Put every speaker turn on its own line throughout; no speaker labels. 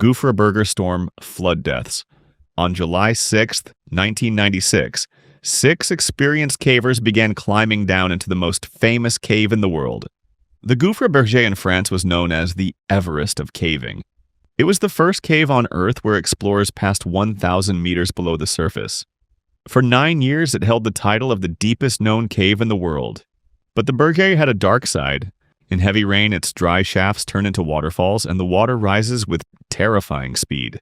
Gouffre Berger storm flood deaths. On July 6, 1996, 6 experienced cavers began climbing down into the most famous cave in the world. The Gouffre Berger in France was known as the Everest of caving. It was the first cave on Earth where explorers passed 1,000 meters below the surface. For 9 years, it held the title of the deepest known cave in the world. But the Berger had a dark side. In heavy rain, its dry shafts turn into waterfalls, and the water rises with terrifying speed.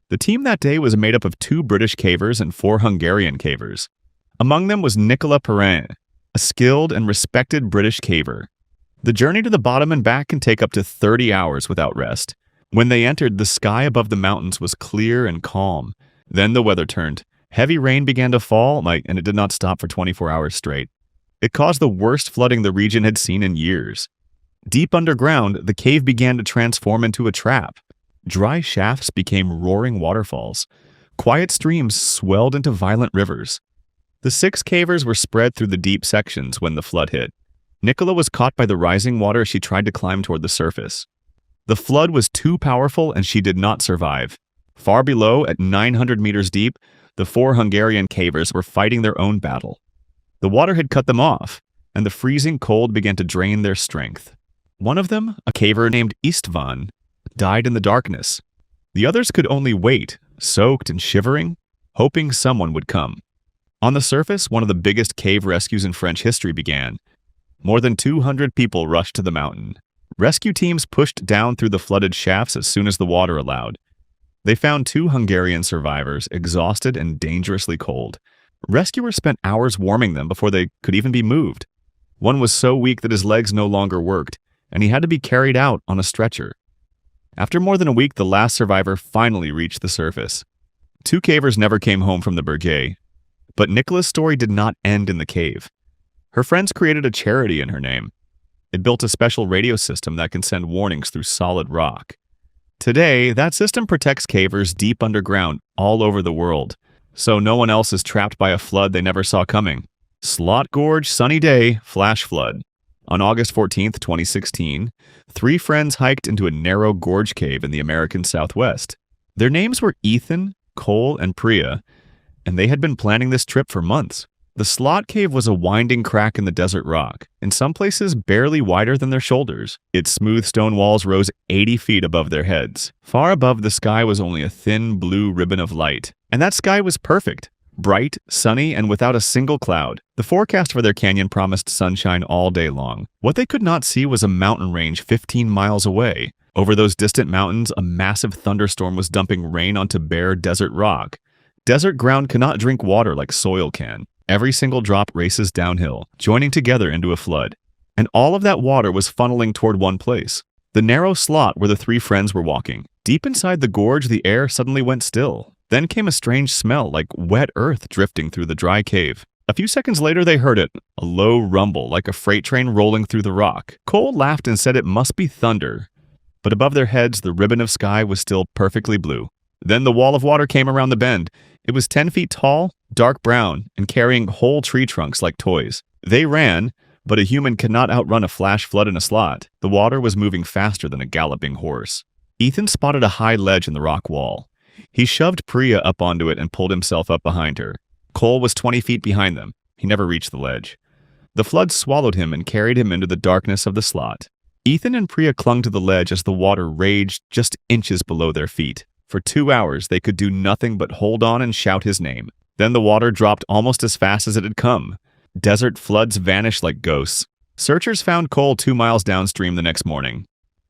The team that day was made up of 2 British cavers and 4 Hungarian cavers. Among them was Nicolas Perrin, a skilled and respected British caver. The journey to the bottom and back can take up to 30 hours without rest. When they entered, the sky above the mountains was clear and calm. Then the weather turned. Heavy rain began to fall, and it did not stop for 24 hours straight. It caused the worst flooding the region had seen in years. Deep underground, the cave began to transform into a trap. Dry shafts became roaring waterfalls. Quiet streams swelled into violent rivers. The 6 cavers were spread through the deep sections when the flood hit. Nicola was caught by the rising water as she tried to climb toward the surface. The flood was too powerful and she did not survive. Far below, at 900 meters deep, the 4 Hungarian cavers were fighting their own battle. The water had cut them off, and the freezing cold began to drain their strength. One of them, a caver named Istvan, died in the darkness. The others could only wait, soaked and shivering, hoping someone would come. On the surface, one of the biggest cave rescues in French history began. More than 200 people rushed to the mountain. Rescue teams pushed down through the flooded shafts as soon as the water allowed. They found 2 Hungarian survivors, exhausted and dangerously cold. Rescuers spent hours warming them before they could even be moved. One was so weak that his legs no longer worked, and he had to be carried out on a stretcher. After more than a week, the last survivor finally reached the surface. 2 cavers never came home from the Berger, but Nicola's story did not end in the cave. Her friends created a charity in her name. It built a special radio system that can send warnings through solid rock. Today, that system protects cavers deep underground all over the world, so no one else is trapped by a flood they never saw coming. Slot Gorge, sunny day, flash flood. On August 14, 2016, 3 friends hiked into a narrow gorge cave in the American Southwest. Their names were Ethan, Cole, and Priya, and they had been planning this trip for months. The slot cave was a winding crack in the desert rock, in some places barely wider than their shoulders. Its smooth stone walls rose 80 feet above their heads. Far above the sky was only a thin blue ribbon of light, and that sky was perfect. Bright, sunny, and without a single cloud. The forecast for their canyon promised sunshine all day long. What they could not see was a mountain range 15 miles away. Over those distant mountains, a massive thunderstorm was dumping rain onto bare desert rock. Desert ground cannot drink water like soil can. Every single drop races downhill, joining together into a flood. And all of that water was funneling toward one place. The narrow slot where the 3 friends were walking. Deep inside the gorge, the air suddenly went still. Then came a strange smell like wet earth drifting through the dry cave. A few seconds later, they heard it, a low rumble like a freight train rolling through the rock. Cole laughed and said it must be thunder. But above their heads, the ribbon of sky was still perfectly blue. Then the wall of water came around the bend. It was 10 feet tall, dark brown, and carrying whole tree trunks like toys. They ran, but a human cannot outrun a flash flood in a slot. The water was moving faster than a galloping horse. Ethan spotted a high ledge in the rock wall. He shoved Priya up onto it and pulled himself up behind her. Cole was 20 feet behind them. He never reached the ledge. The flood swallowed him and carried him into the darkness of the slot. Ethan and Priya clung to the ledge as the water raged just inches below their feet. For 2 hours, they could do nothing but hold on and shout his name. Then the water dropped almost as fast as it had come. Desert floods vanished like ghosts. Searchers found Cole 2 miles downstream the next morning.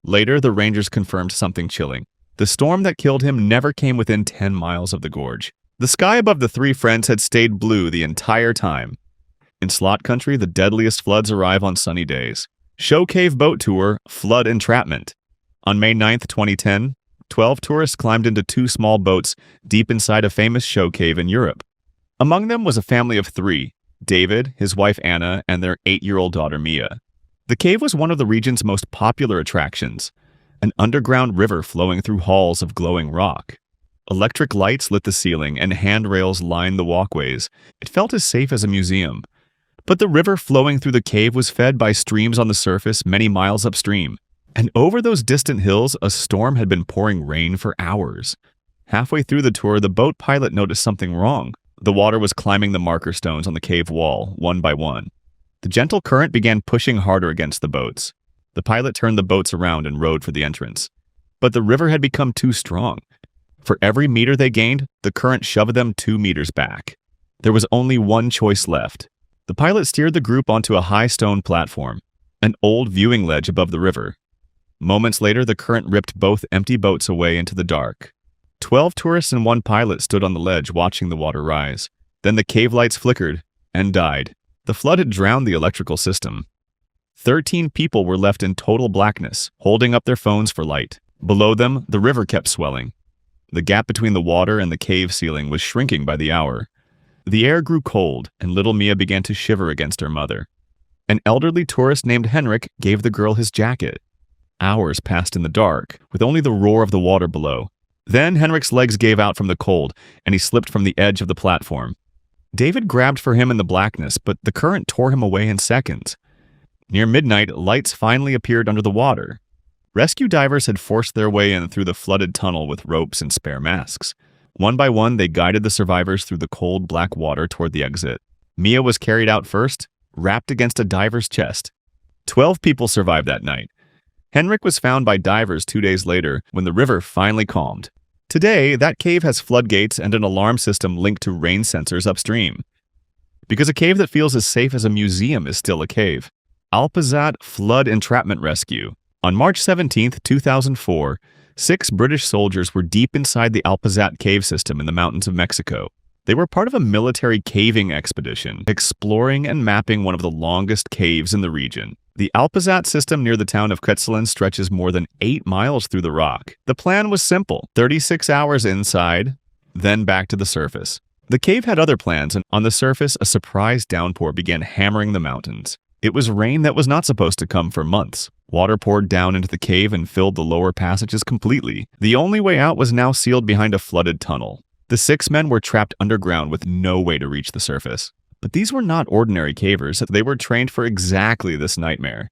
Later, the rangers confirmed something chilling. The storm that killed him never came within 10 miles of the gorge. The sky above the 3 friends had stayed blue the entire time. In slot country, the deadliest floods arrive on sunny days. Show Cave Boat Tour, Flood Entrapment. On May 9, 2010, 12 tourists climbed into 2 small boats deep inside a famous show cave in Europe. Among them was a family of 3, David, his wife Anna, and their 8-year-old daughter Mia. The cave was one of the region's most popular attractions, an underground river flowing through halls of glowing rock. Electric lights lit the ceiling and handrails lined the walkways. It felt as safe as a museum. But the river flowing through the cave was fed by streams on the surface many miles upstream. And over those distant hills, a storm had been pouring rain for hours. Halfway through the tour, the boat pilot noticed something wrong. The water was climbing the marker stones on the cave wall, one by one. The gentle current began pushing harder against the boats. The pilot turned the boats around and rowed for the entrance. But the river had become too strong. For every meter they gained, the current shoved them 2 meters back. There was only one choice left. The pilot steered the group onto a high stone platform, an old viewing ledge above the river. Moments later, the current ripped both empty boats away into the dark. 12 tourists and 1 pilot stood on the ledge watching the water rise. Then the cave lights flickered and died. The flood had drowned the electrical system. 13 people were left in total blackness, holding up their phones for light. Below them, the river kept swelling. The gap between the water and the cave ceiling was shrinking by the hour. The air grew cold, and little Mia began to shiver against her mother. An elderly tourist named Henrik gave the girl his jacket. Hours passed in the dark, with only the roar of the water below. Then Henrik's legs gave out from the cold, and he slipped from the edge of the platform. David grabbed for him in the blackness, but the current tore him away in seconds. Near midnight, lights finally appeared under the water. Rescue divers had forced their way in through the flooded tunnel with ropes and spare masks. One by one, they guided the survivors through the cold black water toward the exit. Mia was carried out first, wrapped against a diver's chest. 12 people survived that night. Henrik was found by divers 2 days later when the river finally calmed. Today, that cave has floodgates and an alarm system linked to rain sensors upstream. Because a cave that feels as safe as a museum is still a cave. Alpazat Flood Entrapment Rescue. On March 17, 2004, 6 British soldiers were deep inside the Alpazat cave system in the mountains of Mexico. They were part of a military caving expedition, exploring and mapping one of the longest caves in the region. The Alpazat system near the town of Quetzalén stretches more than 8 miles through the rock. The plan was simple: 36 hours inside, then back to the surface. The cave had other plans, and on the surface, a surprise downpour began hammering the mountains. It was rain that was not supposed to come for months. Water poured down into the cave and filled the lower passages completely. The only way out was now sealed behind a flooded tunnel. The 6 men were trapped underground with no way to reach the surface. But these were not ordinary cavers. They were trained for exactly this nightmare.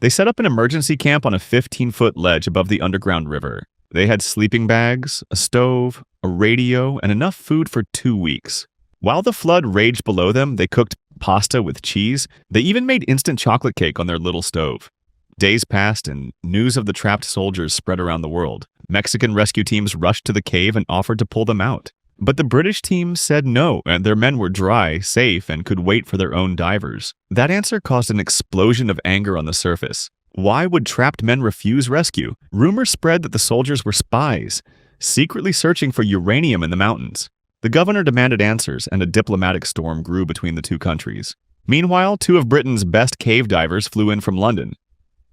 They set up an emergency camp on a 15-foot ledge above the underground river. They had sleeping bags, a stove, a radio, and enough food for 2 weeks. While the flood raged below them, they cooked pasta with cheese. They even made instant chocolate cake on their little stove. Days passed, and news of the trapped soldiers spread around the world. Mexican rescue teams rushed to the cave and offered to pull them out. But the British team said no, and their men were dry, safe, and could wait for their own divers. That answer caused an explosion of anger on the surface. Why would trapped men refuse rescue? Rumors spread that the soldiers were spies, secretly searching for uranium in the mountains. The governor demanded answers, and a diplomatic storm grew between the 2 countries. Meanwhile, 2 of Britain's best cave divers flew in from London.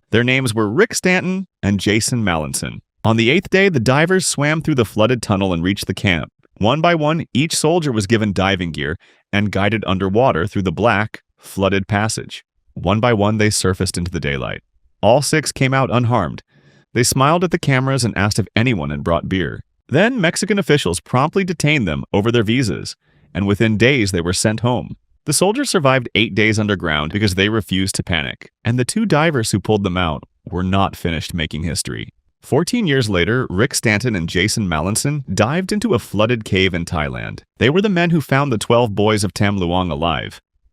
Their names were Rick Stanton and Jason Mallinson. On the 8th day, the divers swam through the flooded tunnel and reached the camp. One by one, each soldier was given diving gear and guided underwater through the black, flooded passage. One by one, they surfaced into the daylight. All 6 came out unharmed. They smiled at the cameras and asked if anyone had brought beer. Then Mexican officials promptly detained them over their visas, and within days they were sent home. The soldiers survived 8 days underground because they refused to panic, and the 2 divers who pulled them out were not finished making history. 14 years later, Rick Stanton and Jason Mallinson dived into a flooded cave in Thailand. They were the men who found the 12 boys of Tam Luang alive.